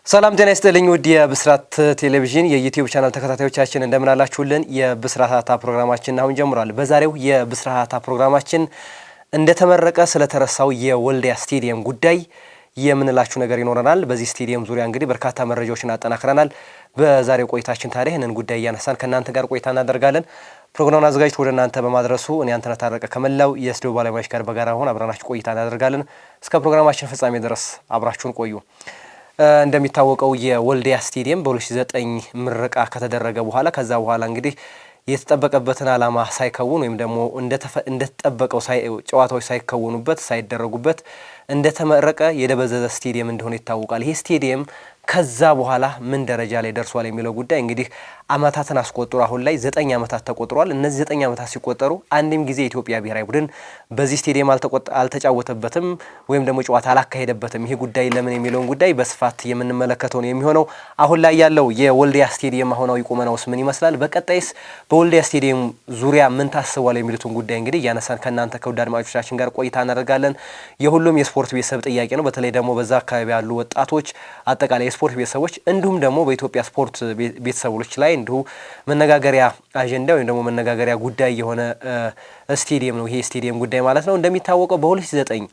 ሰላም ጤና ይስጥልኝ ውድ የብስራት ቴሌቪዥን የዩቲዩብ ቻናል ተከታታዮቻችን እንደምን አላችሁልን? የብስራታ ፕሮግራማችን አሁን ጀምሯል። በዛሬው የብስራታ ፕሮግራማችን እንደተመረቀ ስለተረሳው የወልዲያ ስቴዲየም ጉዳይ የምንላችሁ ነገር ይኖረናል። በዚህ ስቴዲየም ዙሪያ እንግዲህ በርካታ መረጃዎችን አጠናክረናል። በዛሬው ቆይታችን ታዲያ ይህንን ጉዳይ እያነሳን ከእናንተ ጋር ቆይታ እናደርጋለን። ፕሮግራሙን አዘጋጅቶ ወደ እናንተ በማድረሱ እኔ አንተነህ ታረቀ ከመላው የስቱዲዮ ባለሙያዎች ጋር በጋራ ሆነን አብረናችሁ ቆይታ እናደርጋለን። እስከ ፕሮግራማችን ፍጻሜ ድረስ አብራችሁን ቆዩ። እንደሚታወቀው የወልዲያ ስቴዲየም በ2009 ምረቃ ከተደረገ በኋላ ከዛ በኋላ እንግዲህ የተጠበቀበትን ዓላማ ሳይከውን ወይም ደግሞ እንደተጠበቀው ጨዋታዎች ሳይከወኑበት ሳይደረጉበት እንደተመረቀ የደበዘዘ ስቴዲየም እንደሆነ ይታወቃል። ይሄ ስቴዲየም ከዛ በኋላ ምን ደረጃ ላይ ደርሷል የሚለው ጉዳይ እንግዲህ አመታትን አስቆጥሮ አሁን ላይ 9 አመታት ተቆጥሯል። እነዚህ 9 አመታት ሲቆጠሩ አንድም ጊዜ የኢትዮጵያ ብሔራዊ ቡድን በዚህ ስቴዲየም አልተጫወተበትም ወይም ደግሞ ጨዋታ አላካሄደበትም። ይሄ ጉዳይ ለምን የሚለውን ጉዳይ በስፋት የምንመለከተው ነው የሚሆነው። አሁን ላይ ያለው የወልዲያ ስቴዲየም አሁናዊ ቁመናውስ ምን ይመስላል? በቀጣይስ በወልዲያ ስቴዲየም ዙሪያ ምን ታስቧል የሚሉትን ጉዳይ እንግዲህ እያነሳን ከእናንተ ከውድ አድማጮቻችን ጋር ቆይታ እናደርጋለን። የሁሉም የስፖርት ቤተሰብ ጥያቄ ነው። በተለይ ደግሞ በዛ አካባቢ ያሉ ወጣቶች አጠቃላይ የስፖርት ቤተሰቦች እንዲሁም ደግሞ በኢትዮጵያ ስፖርት ቤተሰቦች ላይ እንዲሁ መነጋገሪያ አጀንዳ ወይም ደግሞ መነጋገሪያ ጉዳይ የሆነ ስቴዲየም ነው ይሄ ስቴዲየም ጉዳይ ማለት ነው። እንደሚታወቀው በ2009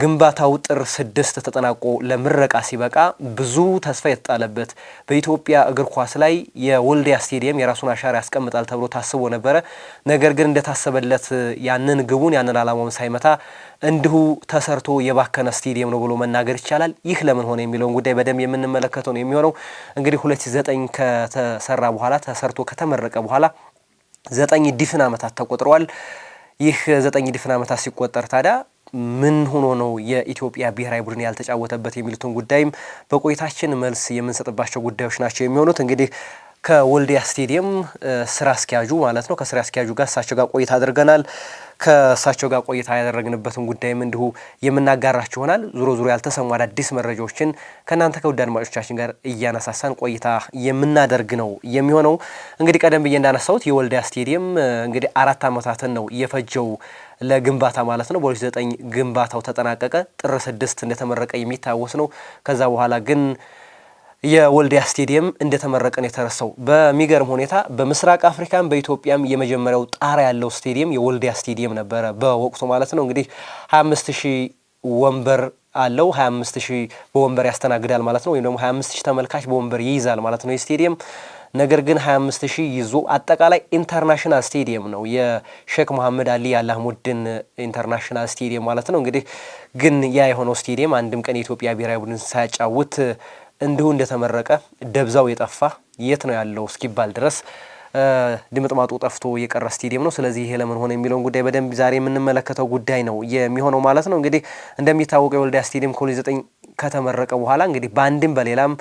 ግንባታው ጥር 6 ተጠናቆ ለምረቃ ሲበቃ ብዙ ተስፋ የተጣለበት በኢትዮጵያ እግር ኳስ ላይ የወልዲያ ስቴዲየም የራሱን አሻራ ያስቀምጣል ተብሎ ታስቦ ነበረ። ነገር ግን እንደታሰበለት ያንን ግቡን ያንን ዓላማውን ሳይመታ እንዲሁ ተሰርቶ የባከነ ስቴዲየም ነው ብሎ መናገር ይቻላል። ይህ ለምን ሆነ የሚለውን ጉዳይ በደንብ የምንመለከተው ነው የሚሆነው። እንግዲህ 2009 ከተሰራ በኋላ ተሰርቶ ከተመረቀ በኋላ 9 ዲፍን ዓመታት ተቆጥረዋል። ይህ 9 ዲፍን ዓመታት ሲቆጠር ታዲያ ምን ሆኖ ነው የኢትዮጵያ ብሔራዊ ቡድን ያልተጫወተበት የሚሉትን ጉዳይም በቆይታችን መልስ የምንሰጥባቸው ጉዳዮች ናቸው የሚሆኑት። እንግዲህ ከወልዲያ ስቴዲየም ስራ አስኪያጁ ማለት ነው ከስራ አስኪያጁ ጋር እሳቸው ጋር ቆይታ አድርገናል። ከእሳቸው ጋር ቆይታ ያደረግንበትን ጉዳይም እንዲሁ የምናጋራችሁ ይሆናል። ዙሮ ዙሮ ያልተሰሙ አዳዲስ መረጃዎችን ከእናንተ ከውድ አድማጮቻችን ጋር እያነሳሳን ቆይታ የምናደርግ ነው የሚሆነው። እንግዲህ ቀደም ብዬ እንዳነሳሁት የወልዲያ ስቴዲየም እንግዲህ 4 አመታትን ነው የፈጀው ለግንባታ ማለት ነው። በ2009 ግንባታው ተጠናቀቀ። ጥር 6 እንደተመረቀ የሚታወስ ነው። ከዛ በኋላ ግን የወልዲያ ስቴዲየም እንደተመረቀ ነው የተረሳው። በሚገርም ሁኔታ በምስራቅ አፍሪካም በኢትዮጵያም የመጀመሪያው ጣራ ያለው ስቴዲየም የወልዲያ ስቴዲየም ነበረ በወቅቱ ማለት ነው። እንግዲህ 25000 ወንበር አለው። 25000 በወንበር ያስተናግዳል ማለት ነው። ወይም ደግሞ 25000 ተመልካች በወንበር ይይዛል ማለት ነው የስቴዲየም። ነገር ግን 25000 ይዞ አጠቃላይ ኢንተርናሽናል ስቴዲየም ነው የሼክ መሐመድ አሊ አላሙዲን ኢንተርናሽናል ስቴዲየም ማለት ነው። እንግዲህ ግን ያ የሆነው ስቴዲየም አንድም ቀን የኢትዮጵያ ብሔራዊ ቡድን ሳያጫውት እንዲሁ እንደተመረቀ ደብዛው የጠፋ የት ነው ያለው እስኪባል ድረስ ድምጥማጡ ጠፍቶ የቀረ ስቴዲየም ነው። ስለዚህ ይሄ ለምን ሆነ የሚለውን ጉዳይ በደንብ ዛሬ የምንመለከተው ጉዳይ ነው የሚሆነው ማለት ነው። እንግዲህ እንደሚታወቀው የወልዲያ ስቴዲየም ከ2009 ከተመረቀ በኋላ እንግዲህ በአንድም በሌላም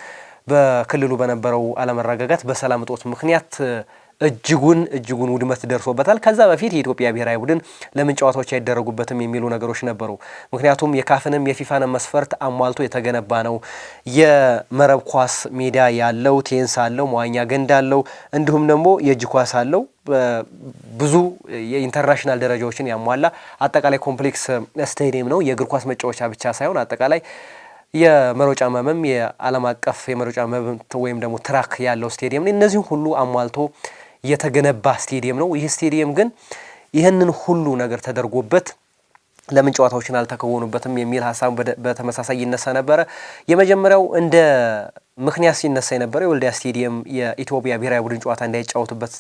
በክልሉ በነበረው አለመረጋጋት በሰላም እጦት ምክንያት እጅጉን ውድመት ደርሶበታል። ከዛ በፊት የኢትዮጵያ ብሔራዊ ቡድን ለምን ጨዋታዎች አይደረጉበትም የሚሉ ነገሮች ነበሩ። ምክንያቱም የካፍንም የፊፋንም መስፈርት አሟልቶ የተገነባ ነው። የመረብ ኳስ ሜዳ ያለው፣ ቴንስ አለው፣ መዋኛ ገንዳ አለው፣ እንዲሁም ደግሞ የእጅ ኳስ አለው። ብዙ የኢንተርናሽናል ደረጃዎችን ያሟላ አጠቃላይ ኮምፕሌክስ ስቴዲየም ነው። የእግር ኳስ መጫወቻ ብቻ ሳይሆን አጠቃላይ የመሮጫ መብም የዓለም አቀፍ የመሮጫ መብት ወይም ደግሞ ትራክ ያለው ስቴዲየም ነው። እነዚህን ሁሉ አሟልቶ የተገነባ ስቴዲየም ነው። ይህ ስቴዲየም ግን ይህንን ሁሉ ነገር ተደርጎበት ለምን ጨዋታዎችን አልተከወኑበትም የሚል ሀሳብ በተመሳሳይ ይነሳ ነበረ። የመጀመሪያው እንደ ምክንያት ሲነሳ የነበረው የወልዲያ ስቴዲየም የኢትዮጵያ ብሔራዊ ቡድን ጨዋታ እንዳይጫወቱበት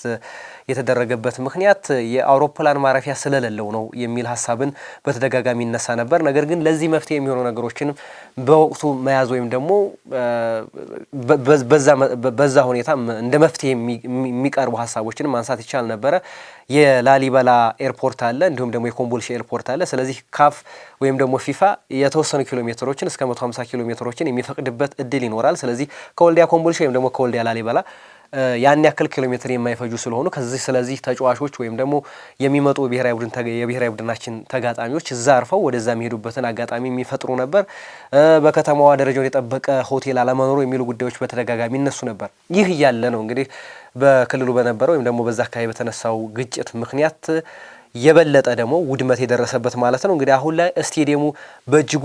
የተደረገበት ምክንያት የአውሮፕላን ማረፊያ ስለሌለው ነው የሚል ሀሳብን በተደጋጋሚ ይነሳ ነበር። ነገር ግን ለዚህ መፍትሄ የሚሆኑ ነገሮችን በወቅቱ መያዝ ወይም ደግሞ በዛ ሁኔታ እንደ መፍትሄ የሚቀርቡ ሀሳቦችን ማንሳት ይቻል ነበረ። የላሊበላ ኤርፖርት አለ፣ እንዲሁም ደግሞ የኮምቦልቻ ኤርፖርት አለ። ስለዚህ ካፍ ወይም ደግሞ ፊፋ የተወሰኑ ኪሎ ሜትሮችን እስከ 150 ኪሎ ሜትሮችን የሚፈቅድበት እድል ይኖራል። ስለዚህ ከወልዲያ ኮምቦልቻ ወይም ደግሞ ከወልዲያ ላሊበላ ያን ያክል ኪሎ ሜትር የማይፈጁ ስለሆኑ ስለዚህ ተጫዋቾች ወይም ደግሞ የሚመጡ የብሔራዊ ቡድናችን ተጋጣሚዎች እዛ አርፈው ወደዛ የሚሄዱበትን አጋጣሚ የሚፈጥሩ ነበር። በከተማዋ ደረጃውን የጠበቀ ሆቴል አለመኖሩ የሚሉ ጉዳዮች በተደጋጋሚ ይነሱ ነበር። ይህ እያለ ነው እንግዲህ በክልሉ በነበረው ወይም ደግሞ በዛ አካባቢ በተነሳው ግጭት ምክንያት የበለጠ ደግሞ ውድመት የደረሰበት ማለት ነው። እንግዲህ አሁን ላይ ስቴዲየሙ በእጅጉ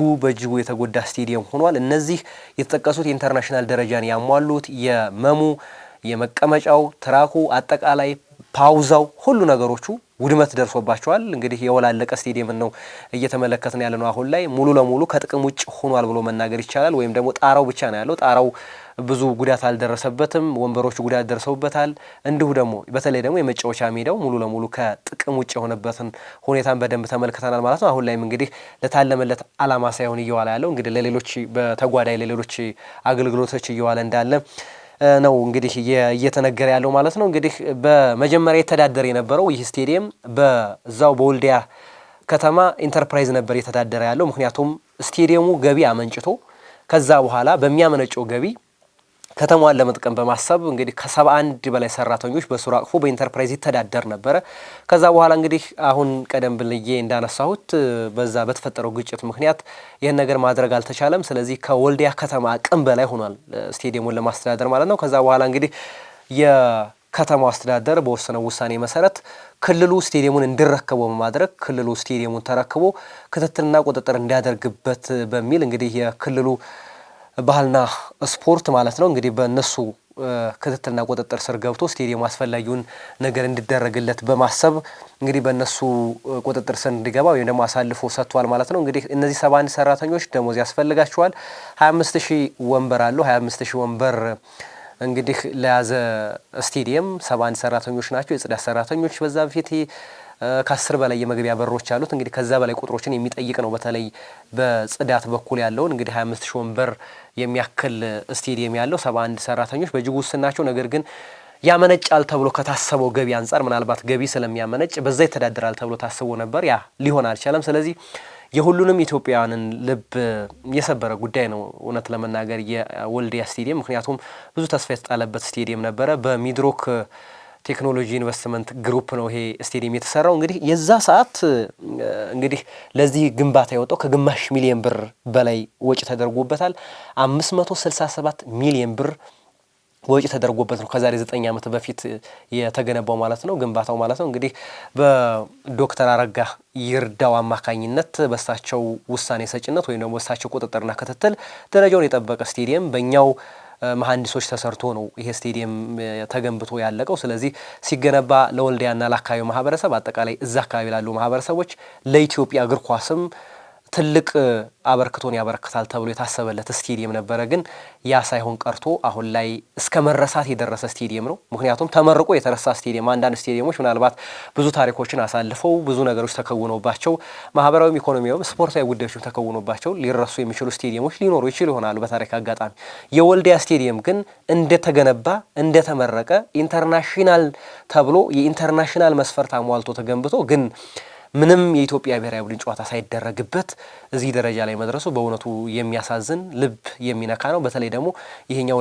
የተጎዳ ስቴዲየም ሆኗል። እነዚህ የተጠቀሱት የኢንተርናሽናል ደረጃን ያሟሉት የመሙ የመቀመጫው ትራኩ አጠቃላይ ፓውዛው ሁሉ ነገሮቹ ውድመት ደርሶባቸዋል። እንግዲህ የወላለቀ ስቴዲየም ነው እየተመለከትን ያለነው። አሁን ላይ ሙሉ ለሙሉ ከጥቅም ውጭ ሆኗል ብሎ መናገር ይቻላል። ወይም ደግሞ ጣራው ብቻ ነው ያለው። ጣራው ብዙ ጉዳት አልደረሰበትም። ወንበሮቹ ጉዳት ደርሰውበታል። እንዲሁ ደግሞ በተለይ ደግሞ የመጫወቻ ሜዳው ሙሉ ለሙሉ ከጥቅም ውጭ የሆነበትን ሁኔታን በደንብ ተመልክተናል ማለት ነው። አሁን ላይም እንግዲህ ለታለመለት ዓላማ ሳይሆን እየዋለ ያለው እንግዲህ ለሌሎች በተጓዳይ ለሌሎች አገልግሎቶች እየዋለ እንዳለ ነው እንግዲህ እየተነገረ ያለው ማለት ነው። እንግዲህ በመጀመሪያ የተዳደረ የነበረው ይህ ስቴዲየም በዛው በወልዲያ ከተማ ኢንተርፕራይዝ ነበር የተዳደረ ያለው። ምክንያቱም ስቴዲየሙ ገቢ አመንጭቶ ከዛ በኋላ በሚያመነጨው ገቢ ከተማዋን ለመጥቀም በማሰብ እንግዲህ ከ71 በላይ ሰራተኞች በስሩ አቅፎ በኢንተርፕራይዝ ይተዳደር ነበረ። ከዛ በኋላ እንግዲህ አሁን ቀደም ብዬ እንዳነሳሁት በዛ በተፈጠረው ግጭት ምክንያት ይህን ነገር ማድረግ አልተቻለም። ስለዚህ ከወልዲያ ከተማ አቅም በላይ ሆኗል ስቴዲየሙን ለማስተዳደር ማለት ነው። ከዛ በኋላ እንግዲህ የከተማው አስተዳደር በወሰነው ውሳኔ መሰረት ክልሉ ስቴዲየሙን እንዲረከበው በማድረግ ክልሉ ስቴዲየሙን ተረክቦ ክትትልና ቁጥጥር እንዲያደርግበት በሚል እንግዲህ የክልሉ ባህልና ስፖርት ማለት ነው እንግዲህ በእነሱ ክትትልና ቁጥጥር ስር ገብቶ ስቴዲየሙ አስፈላጊውን ነገር እንዲደረግለት በማሰብ እንግዲህ በእነሱ ቁጥጥር ስር እንዲገባ ወይም ደግሞ አሳልፎ ሰጥቷል ማለት ነው። እንግዲህ እነዚህ 71 ሰራተኞች ደሞዝ ያስፈልጋቸዋል። 25000 ወንበር አለው። 25000 ወንበር እንግዲህ ለያዘ ስቴዲየም 71 ሰራተኞች ናቸው፣ የጽዳት ሰራተኞች። በዛ በፊት ከ10 በላይ የመግቢያ በሮች አሉት። እንግዲህ ከዛ በላይ ቁጥሮችን የሚጠይቅ ነው። በተለይ በጽዳት በኩል ያለውን እንግዲህ 25000 ወንበር የሚያክል ስቴዲየም ያለው 71 ሰራተኞች በእጅጉ ውስን ናቸው። ነገር ግን ያመነጫል ተብሎ ከታሰበው ገቢ አንጻር ምናልባት ገቢ ስለሚያመነጭ በዛ ይተዳደራል ተብሎ ታስቦ ነበር። ያ ሊሆን አልቻለም። ስለዚህ የሁሉንም ኢትዮጵያውያንን ልብ የሰበረ ጉዳይ ነው እውነት ለመናገር የወልዲያ ስቴዲየም። ምክንያቱም ብዙ ተስፋ የተጣለበት ስቴዲየም ነበረ። በሚድሮክ ቴክኖሎጂ ኢንቨስትመንት ግሩፕ ነው ይሄ ስቴዲየም የተሰራው። እንግዲህ የዛ ሰዓት እንግዲህ ለዚህ ግንባታ የወጣው ከግማሽ ሚሊዮን ብር በላይ ወጪ ተደርጎበታል። 567 ሚሊዮን ብር ወጪ ተደርጎበት ነው ከዛሬ 9 ዓመት በፊት የተገነባው ማለት ነው ግንባታው ማለት ነው። እንግዲህ በዶክተር አረጋ ይርዳው አማካኝነት በሳቸው ውሳኔ ሰጭነት ወይም ደግሞ በሳቸው ቁጥጥርና ክትትል ደረጃውን የጠበቀ ስቴዲየም በእኛው መሐንዲሶች ተሰርቶ ነው ይሄ ስቴዲየም ተገንብቶ ያለቀው። ስለዚህ ሲገነባ ለወልዲያና ለአካባቢው ማህበረሰብ አጠቃላይ እዛ አካባቢ ላሉ ማህበረሰቦች ለኢትዮጵያ እግር ኳስም ትልቅ አበርክቶን ያበረክታል ተብሎ የታሰበለት ስቴዲየም ነበረ። ግን ያ ሳይሆን ቀርቶ አሁን ላይ እስከ መረሳት የደረሰ ስቴዲየም ነው። ምክንያቱም ተመርቆ የተረሳ ስቴዲየም፣ አንዳንድ ስቴዲየሞች ምናልባት ብዙ ታሪኮችን አሳልፈው ብዙ ነገሮች ተከውኖባቸው ማህበራዊም ኢኮኖሚያዊም ስፖርታዊ ጉዳዮችም ተከውኖባቸው ሊረሱ የሚችሉ ስቴዲየሞች ሊኖሩ ይችሉ ይሆናሉ በታሪክ አጋጣሚ። የወልዲያ ስቴዲየም ግን እንደተገነባ እንደተመረቀ ኢንተርናሽናል ተብሎ የኢንተርናሽናል መስፈርት አሟልቶ ተገንብቶ ግን ምንም የኢትዮጵያ ብሔራዊ ቡድን ጨዋታ ሳይደረግበት እዚህ ደረጃ ላይ መድረሱ በእውነቱ የሚያሳዝን ልብ የሚነካ ነው። በተለይ ደግሞ ይሄኛው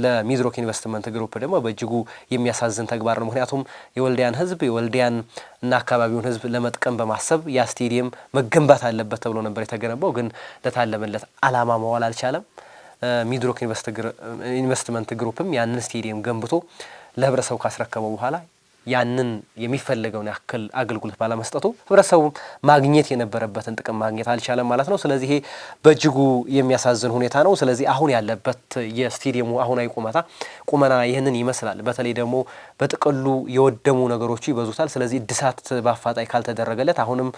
ለሚድሮክ ኢንቨስትመንት ግሩፕ ደግሞ በእጅጉ የሚያሳዝን ተግባር ነው። ምክንያቱም የወልዲያን ሕዝብ የወልዲያን እና አካባቢውን ሕዝብ ለመጥቀም በማሰብ ያ ስቴዲየም መገንባት አለበት ተብሎ ነበር የተገነባው። ግን ለታለመለት ዓላማ መዋል አልቻለም። ሚድሮክ ኢንቨስትመንት ግሩፕም ያንን ስቴዲየም ገንብቶ ለህብረተሰቡ ካስረከበው በኋላ ያንን የሚፈልገውን ያክል አገልግሎት ባለመስጠቱ ህብረተሰቡ ማግኘት የነበረበትን ጥቅም ማግኘት አልቻለም ማለት ነው። ስለዚህ ይሄ በእጅጉ የሚያሳዝን ሁኔታ ነው። ስለዚህ አሁን ያለበት የስቴዲየሙ አሁናዊ ቁመና ይህንን ይመስላል። በተለይ ደግሞ በጥቅሉ የወደሙ ነገሮቹ ይበዙታል። ስለዚህ እድሳት በአፋጣኝ ካልተደረገለት አሁንም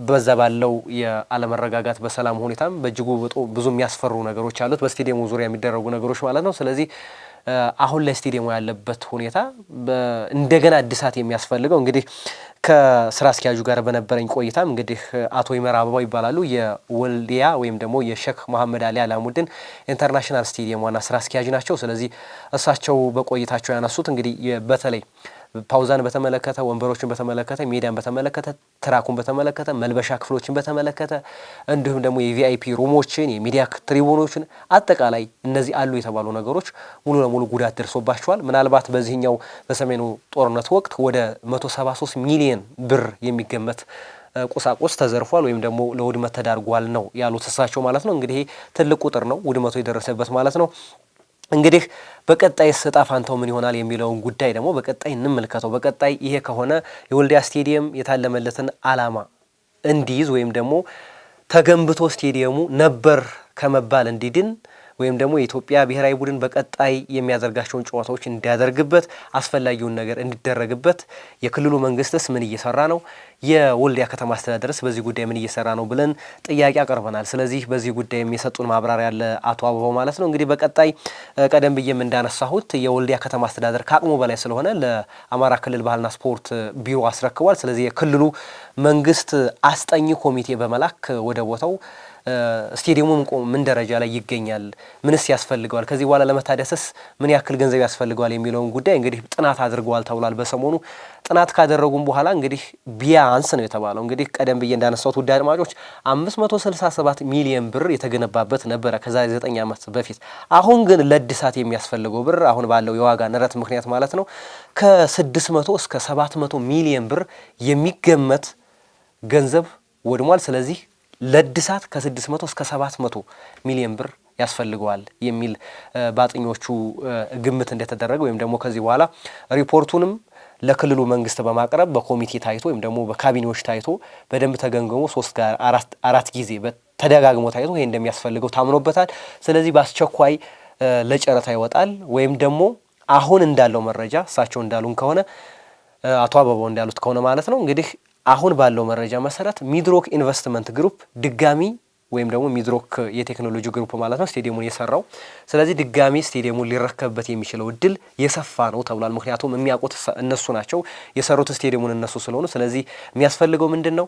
በዛ ባለው የአለመረጋጋት በሰላም ሁኔታም በእጅጉ ብዙ የሚያስፈሩ ነገሮች አሉት በስቴዲየሙ ዙሪያ የሚደረጉ ነገሮች ማለት ነው። ስለዚህ አሁን ላይ ስቴዲየሙ ያለበት ሁኔታ እንደገና እድሳት የሚያስፈልገው እንግዲህ ከስራ አስኪያጁ ጋር በነበረኝ ቆይታም እንግዲህ አቶ ይመር አበባው ይባላሉ የወልዲያ ወይም ደግሞ የሼክ መሐመድ አሊ አላሙዲን ኢንተርናሽናል ስቴዲየም ዋና ስራ አስኪያጅ ናቸው። ስለዚህ እሳቸው በቆይታቸው ያነሱት እንግዲህ በተለይ ፓውዛን በተመለከተ፣ ወንበሮችን በተመለከተ፣ ሜዳን በተመለከተ፣ ትራኩን በተመለከተ፣ መልበሻ ክፍሎችን በተመለከተ እንዲሁም ደግሞ የቪአይፒ ሩሞችን፣ የሚዲያ ትሪቡኖችን አጠቃላይ እነዚህ አሉ የተባሉ ነገሮች ሙሉ ለሙሉ ጉዳት ደርሶባቸዋል። ምናልባት በዚህኛው በሰሜኑ ጦርነት ወቅት ወደ 173 ሚሊዮን ብር የሚገመት ቁሳቁስ ተዘርፏል ወይም ደግሞ ለውድመት ተዳርጓል ነው ያሉት እሳቸው ማለት ነው። እንግዲህ ትልቅ ቁጥር ነው ውድመቱ የደረሰበት ማለት ነው። እንግዲህ በቀጣይ ዕጣ ፈንታው ምን ይሆናል የሚለውን ጉዳይ ደግሞ በቀጣይ እንመልከተው። በቀጣይ ይሄ ከሆነ የወልዲያ ስቴዲየም የታለመለትን ዓላማ እንዲይዝ ወይም ደግሞ ተገንብቶ ስቴዲየሙ ነበር ከመባል እንዲድን ወይም ደግሞ የኢትዮጵያ ብሔራዊ ቡድን በቀጣይ የሚያደርጋቸውን ጨዋታዎች እንዲያደርግበት አስፈላጊውን ነገር እንዲደረግበት የክልሉ መንግስትስ ምን እየሰራ ነው፣ የወልዲያ ከተማ አስተዳደርስ በዚህ ጉዳይ ምን እየሰራ ነው ብለን ጥያቄ አቀርበናል። ስለዚህ በዚህ ጉዳይ የሚሰጡን ማብራሪያ ያለ አቶ አበባው ማለት ነው። እንግዲህ በቀጣይ ቀደም ብዬም እንዳነሳሁት የወልዲያ ከተማ አስተዳደር ከአቅሙ በላይ ስለሆነ ለአማራ ክልል ባህልና ስፖርት ቢሮ አስረክቧል። ስለዚህ የክልሉ መንግስት አስጠኝ ኮሚቴ በመላክ ወደ ቦታው ስቴዲየሙ ምን ደረጃ ላይ ይገኛል፣ ምንስ ያስፈልገዋል፣ ከዚህ በኋላ ለመታደስስ ምን ያክል ገንዘብ ያስፈልገዋል የሚለውን ጉዳይ እንግዲህ ጥናት አድርገዋል ተብሏል። በሰሞኑ ጥናት ካደረጉም በኋላ እንግዲህ ቢያንስ ነው የተባለው እንግዲህ ቀደም ብዬ እንዳነሳሁት ውድ አድማጮች 567 ሚሊዮን ብር የተገነባበት ነበረ ከዛሬ 9 ዓመት በፊት። አሁን ግን ለእድሳት የሚያስፈልገው ብር አሁን ባለው የዋጋ ንረት ምክንያት ማለት ነው ከ600 እስከ 700 ሚሊዮን ብር የሚገመት ገንዘብ ወድሟል። ስለዚህ ለእድሳት ከ600 እስከ 700 ሚሊዮን ብር ያስፈልገዋል የሚል ባጥኞቹ ግምት እንደተደረገ ወይም ደግሞ ከዚህ በኋላ ሪፖርቱንም ለክልሉ መንግስት በማቅረብ በኮሚቴ ታይቶ ወይም ደግሞ በካቢኔዎች ታይቶ በደንብ ተገምግሞ 3 ጊዜ ተደጋግሞ ታይቶ ይሄ እንደሚያስፈልገው ታምኖበታል። ስለዚህ በአስቸኳይ ለጨረታ ይወጣል ወይም ደግሞ አሁን እንዳለው መረጃ እሳቸው እንዳሉን ከሆነ አቶ አበባው እንዳሉት ከሆነ ማለት ነው እንግዲህ አሁን ባለው መረጃ መሰረት ሚድሮክ ኢንቨስትመንት ግሩፕ ድጋሚ ወይም ደግሞ ሚድሮክ የቴክኖሎጂ ግሩፕ ማለት ነው ስቴዲየሙን የሰራው። ስለዚህ ድጋሚ ስቴዲየሙን ሊረከብበት የሚችለው እድል የሰፋ ነው ተብሏል። ምክንያቱም የሚያውቁት እነሱ ናቸው፣ የሰሩት ስቴዲየሙን እነሱ ስለሆኑ። ስለዚህ የሚያስፈልገው ምንድነው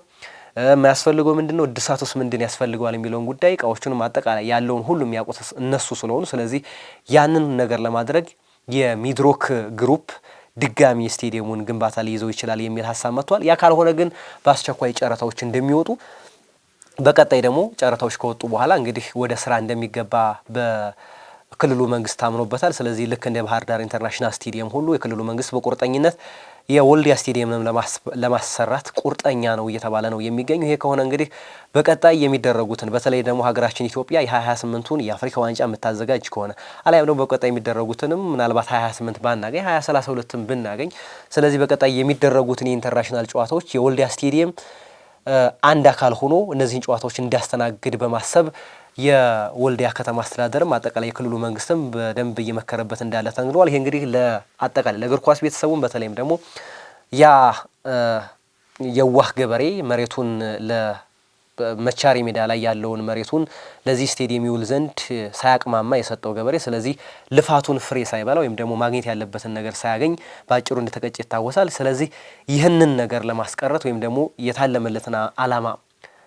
እድሳቱስ ምንድን ያስፈልገዋል የሚለውን ጉዳይ እቃዎቹንም አጠቃላይ ያለውን ሁሉ የሚያውቁት እነሱ ስለሆኑ ስለዚህ ያንን ነገር ለማድረግ የሚድሮክ ግሩፕ ድጋሚ ስቴዲየሙን ግንባታ ሊይዘው ይችላል የሚል ሀሳብ መጥቷል። ያ ካልሆነ ግን በአስቸኳይ ጨረታዎች እንደሚወጡ በቀጣይ ደግሞ ጨረታዎች ከወጡ በኋላ እንግዲህ ወደ ስራ እንደሚገባ በክልሉ መንግስት ታምኖበታል። ስለዚህ ልክ እንደ ባህር ዳር ኢንተርናሽናል ስቴዲየም ሁሉ የክልሉ መንግስት በቁርጠኝነት የወልዲያ ስቴዲየምንም ለማሰራት ቁርጠኛ ነው እየተባለ ነው የሚገኘው። ይሄ ከሆነ እንግዲህ በቀጣይ የሚደረጉትን በተለይ ደግሞ ሀገራችን ኢትዮጵያ የ2028ቱን የአፍሪካ ዋንጫ የምታዘጋጅ ከሆነ አልያም ደግሞ በቀጣይ የሚደረጉትንም ምናልባት 2028 ባናገኝ 2032ን ብናገኝ ስለዚህ በቀጣይ የሚደረጉትን የኢንተርናሽናል ጨዋታዎች የወልዲያ ስቴዲየም አንድ አካል ሆኖ እነዚህን ጨዋታዎች እንዲያስተናግድ በማሰብ የወልዲያ ከተማ አስተዳደርም አጠቃላይ የክልሉ መንግስትም በደንብ እየመከረበት እንዳለ ተነግሯል። ይሄ እንግዲህ ለአጠቃላይ ለእግር ኳስ ቤተሰቡም በተለይም ደግሞ ያ የዋህ ገበሬ መሬቱን ለመቻሪ ሜዳ ላይ ያለውን መሬቱን ለዚህ ስቴዲየም ይውል ዘንድ ሳያቅማማ የሰጠው ገበሬ ስለዚህ ልፋቱን ፍሬ ሳይበላ ወይም ደግሞ ማግኘት ያለበትን ነገር ሳያገኝ በአጭሩ እንደተቀጨ ይታወሳል። ስለዚህ ይህንን ነገር ለማስቀረት ወይም ደግሞ የታለመለትን ዓላማ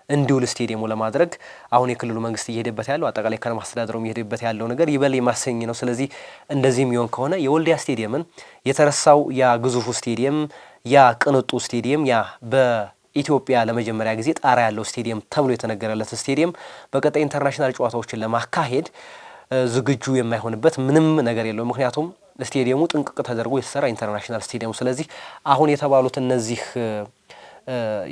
እንዲውል ስቴዲየሙ ለማድረግ አሁን የክልሉ መንግስት እየሄደበት ያለው አጠቃላይ ከተማ አስተዳደሩም እየሄደበት ያለው ነገር ይበል የማሰኝ ነው። ስለዚህ እንደዚህ የሚሆን ከሆነ የወልዲያ ስቴዲየምን የተረሳው ያ ግዙፉ ስቴዲየም ያ ቅንጡ ስቴዲየም ያ በኢትዮጵያ ለመጀመሪያ ጊዜ ጣራ ያለው ስቴዲየም ተብሎ የተነገረለት ስቴዲየም በቀጣይ ኢንተርናሽናል ጨዋታዎችን ለማካሄድ ዝግጁ የማይሆንበት ምንም ነገር የለው። ምክንያቱም ስቴዲየሙ ጥንቅቅ ተደርጎ የተሰራ ኢንተርናሽናል ስቴዲየም ስለዚህ አሁን የተባሉት እነዚህ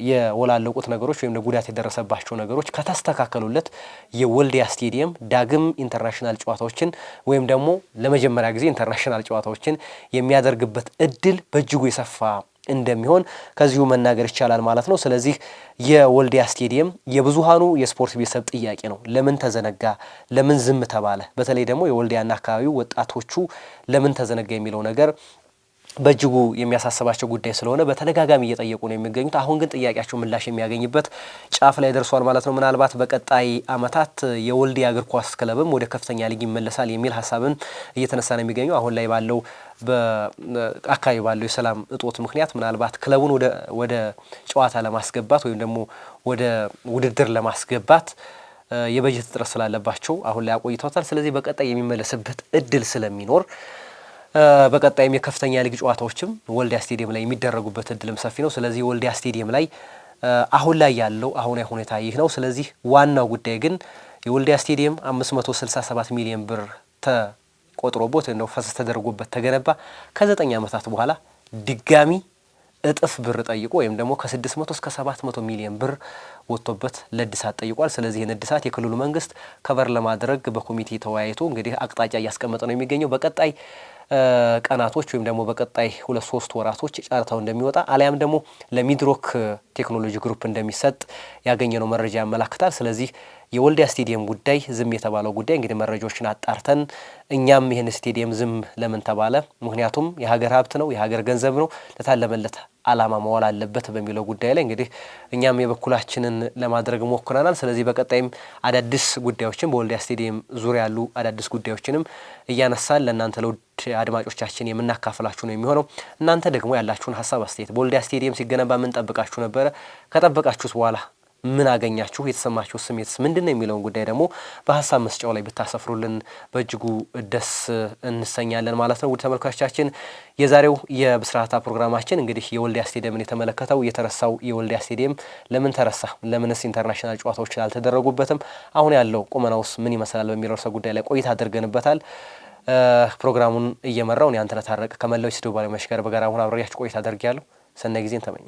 የወላለቁት ነገሮች ወይም ጉዳት የደረሰባቸው ነገሮች ከተስተካከሉለት የወልዲያ ስቴዲየም ዳግም ኢንተርናሽናል ጨዋታዎችን ወይም ደግሞ ለመጀመሪያ ጊዜ ኢንተርናሽናል ጨዋታዎችን የሚያደርግበት እድል በእጅጉ የሰፋ እንደሚሆን ከዚሁ መናገር ይቻላል ማለት ነው። ስለዚህ የወልዲያ ስቴዲየም የብዙሃኑ የስፖርት ቤተሰብ ጥያቄ ነው። ለምን ተዘነጋ? ለምን ዝም ተባለ? በተለይ ደግሞ የወልዲያና አካባቢው ወጣቶቹ ለምን ተዘነጋ የሚለው ነገር በእጅጉ የሚያሳስባቸው ጉዳይ ስለሆነ በተደጋጋሚ እየጠየቁ ነው የሚገኙት። አሁን ግን ጥያቄያቸው ምላሽ የሚያገኝበት ጫፍ ላይ ደርሷል ማለት ነው። ምናልባት በቀጣይ ዓመታት የወልዲያ እግር ኳስ ክለብም ወደ ከፍተኛ ሊግ ይመለሳል የሚል ሀሳብን እየተነሳ ነው የሚገኘው። አሁን ላይ ባለው በአካባቢ ባለው የሰላም እጦት ምክንያት ምናልባት ክለቡን ወደ ጨዋታ ለማስገባት ወይም ደግሞ ወደ ውድድር ለማስገባት የበጀት እጥረት ስላለባቸው አሁን ላይ አቆይተውታል። ስለዚህ በቀጣይ የሚመለስበት እድል ስለሚኖር በቀጣይም የከፍተኛ ሊግ ጨዋታዎችም ወልዲያ ስቴዲየም ላይ የሚደረጉበት እድልም ሰፊ ነው። ስለዚህ ወልዲያ ስቴዲየም ላይ አሁን ላይ ያለው አሁናዊ ሁኔታ ይህ ነው። ስለዚህ ዋናው ጉዳይ ግን የወልዲያ ስቴዲየም 567 ሚሊዮን ብር ተቆጥሮበት ነው ፈሰስ ተደርጎበት ተገነባ። ከ9 ዓመታት በኋላ ድጋሚ እጥፍ ብር ጠይቆ ወይም ደግሞ ከ600 እስከ 700 ሚሊዮን ብር ወጥቶበት ለእድሳት ጠይቋል። ስለዚህ ይህን እድሳት የክልሉ መንግስት ከቨር ለማድረግ በኮሚቴ ተወያይቶ እንግዲህ አቅጣጫ እያስቀመጠ ነው የሚገኘው። በቀጣይ ቀናቶች ወይም ደግሞ በቀጣይ 2-3 ወራቶች ጨረታው እንደሚወጣ አሊያም ደግሞ ለሚድሮክ ቴክኖሎጂ ግሩፕ እንደሚሰጥ ያገኘነው መረጃ ያመላክታል። ስለዚህ የወልዲያ ስቴዲየም ጉዳይ ዝም የተባለው ጉዳይ እንግዲህ መረጃዎችን አጣርተን እኛም ይህን ስቴዲየም ዝም ለምን ተባለ፣ ምክንያቱም የሀገር ሀብት ነው፣ የሀገር ገንዘብ ነው፣ ለታለመለት ዓላማ መዋል አለበት በሚለው ጉዳይ ላይ እንግዲህ እኛም የበኩላችንን ለማድረግ ሞክረናል። ስለዚህ በቀጣይም አዳዲስ ጉዳዮችን በወልዲያ ስቴዲየም ዙሪያ ያሉ አዳዲስ ጉዳዮችንም እያነሳን ለእናንተ ለውድ አድማጮቻችን የምናካፍላችሁ ነው የሚሆነው። እናንተ ደግሞ ያላችሁን ሀሳብ አስተያየት፣ በወልዲያ ስቴዲየም ሲገነባ ምን ጠብቃችሁ ነበረ፣ ከጠበቃችሁት በኋላ ምን አገኛችሁ፣ የተሰማችሁ ስሜትስ ምንድነው የሚለውን ጉዳይ ደግሞ በሀሳብ መስጫው ላይ ብታሰፍሩልን በእጅጉ ደስ እንሰኛለን ማለት ነው። ውድ ተመልካቾቻችን የዛሬው የብስራታ ፕሮግራማችን እንግዲህ የወልዲያ ስቴዲየምን የተመለከተው የተረሳው የወልዲያ ስቴዲየም ለምን ተረሳ፣ ለምንስ ኢንተርናሽናል ጨዋታዎች አልተደረጉበትም፣ አሁን ያለው ቁመናውስ ምን ይመስላል በሚለው ርዕሰ ጉዳይ ላይ ቆይታ አድርገንበታል። ፕሮግራሙን እየመራው እኔ አንተነህ ታረቀ ከመላው ስቱዲዮ ባለሙያዎች ጋር በጋራ አሁን አብሬያችሁ ቆይታ አድርጌያለሁ። ሰናይ ጊዜን ተመኘን።